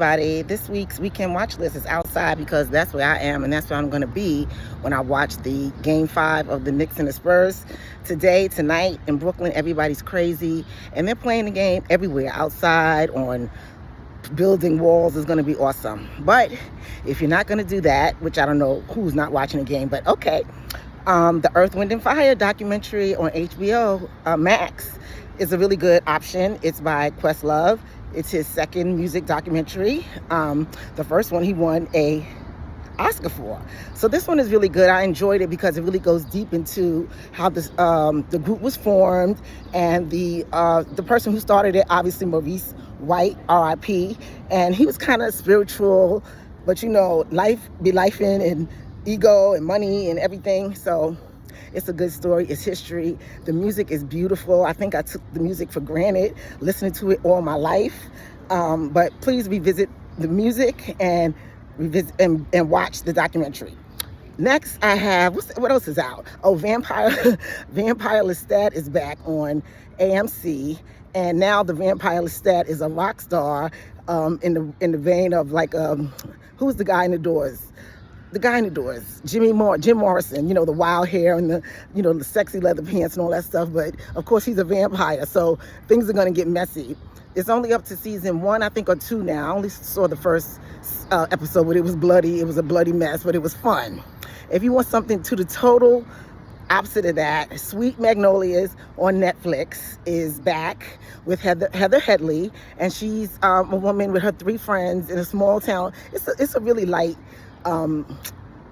Everybody, this week's weekend watch list is outside because that's where I am and that's where I'm going to be when I watch the Game 5 of the Knicks and the Spurs. Tonight in Brooklyn, everybody's crazy and they're playing the game everywhere, outside, on building walls. Is going to be awesome. But if you're not going to do that, which I don't know who's not watching the game, but okay, the Earth, Wind and Fire documentary on HBO Max is a really good option. It's by Questlove. It's his second music documentary. The first one he won a Oscar for. So this one is really good. I enjoyed it because it really goes deep into how this the group was formed, and the person who started it, obviously Maurice White, R.I.P. And he was kind of spiritual, but life be lifing, and ego and money and everything. So it's a good story. It's history. The music is beautiful. I think I took the music for granted, listening to it all my life. But please revisit the music and watch the documentary. Next, I have, what else is out? Oh, Vampire Lestat is back on AMC, and now the Vampire Lestat is a rock star in the vein of like who's the guy in the Doors? The guy in the Doors, Jim Morrison, the wild hair and the sexy leather pants and all that stuff. But of course, he's a vampire, so things are going to get messy. It's only up to season 1, I think, or 2 now. I only saw the first episode, but it was bloody. It was a bloody mess, but it was fun. If you want something to the total opposite of that, Sweet Magnolias on Netflix is back with Heather Headley, and she's a woman with her 3 friends in a small town. It's a really light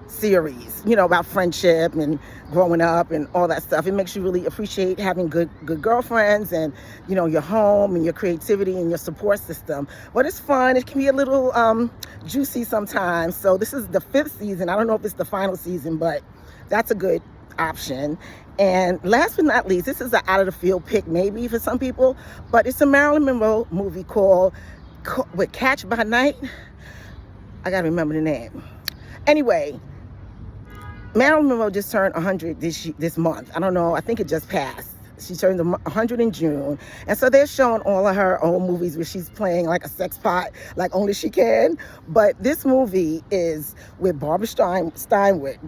series, about friendship and growing up and all that stuff. It makes you really appreciate having good girlfriends and your home and your creativity and your support system. But it's fun. It can be a little juicy sometimes. So this is the 5th season. I don't know if it's the final season, but that's a good option. And last but not least, this is an out of the field pick maybe for some people, but it's a Marilyn Monroe movie called with Catch by Night. I gotta remember the name. Anyway, Marilyn Monroe just turned 100 this month. I don't know. I think it just passed. She turned 100 in June. And so they're showing all of her old movies where she's playing like a sex pot, like only she can. But this movie is with Barbara Steinwick.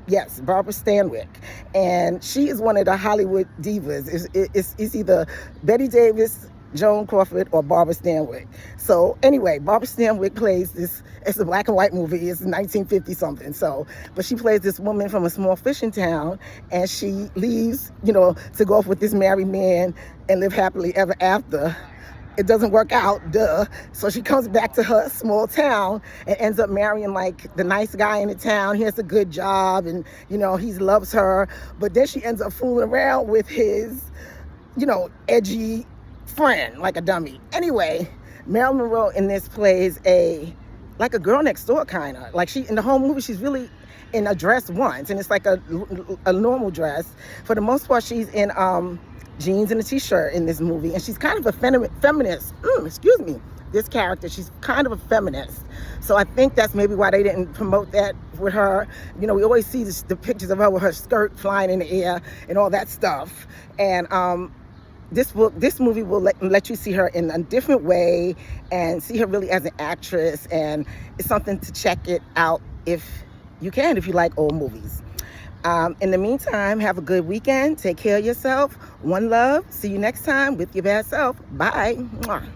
Yes, Barbara Stanwyck. And she is one of the Hollywood divas. It's either Betty Davis, Joan Crawford, or Barbara Stanwyck. So anyway, Barbara Stanwyck plays this. It's a black and white movie. It's 1950 something. So, but she plays this woman from a small fishing town, and she leaves, to go off with this married man and live happily ever after. It doesn't work out, duh. So she comes back to her small town and ends up marrying like the nice guy in the town. He has a good job, and he loves her. But then she ends up fooling around with his, edgy friend, like a dummy. Anyway, Marilyn Monroe in this plays like a girl next door kind of. Like in the whole movie, she's really in a dress once, and it's like a normal dress. For the most part, she's in jeans and a t-shirt in this movie, and she's kind of a feminist. Excuse me. This character, she's kind of a feminist. So I think that's maybe why they didn't promote that with her. We always see the pictures of her with her skirt flying in the air and all that stuff. And this movie will let you see her in a different way and see her really as an actress, and it's something to check it out if you like old movies. In the meantime, have a good weekend. Take care of yourself. One love. See you next time with your bad self. Bye. Mwah.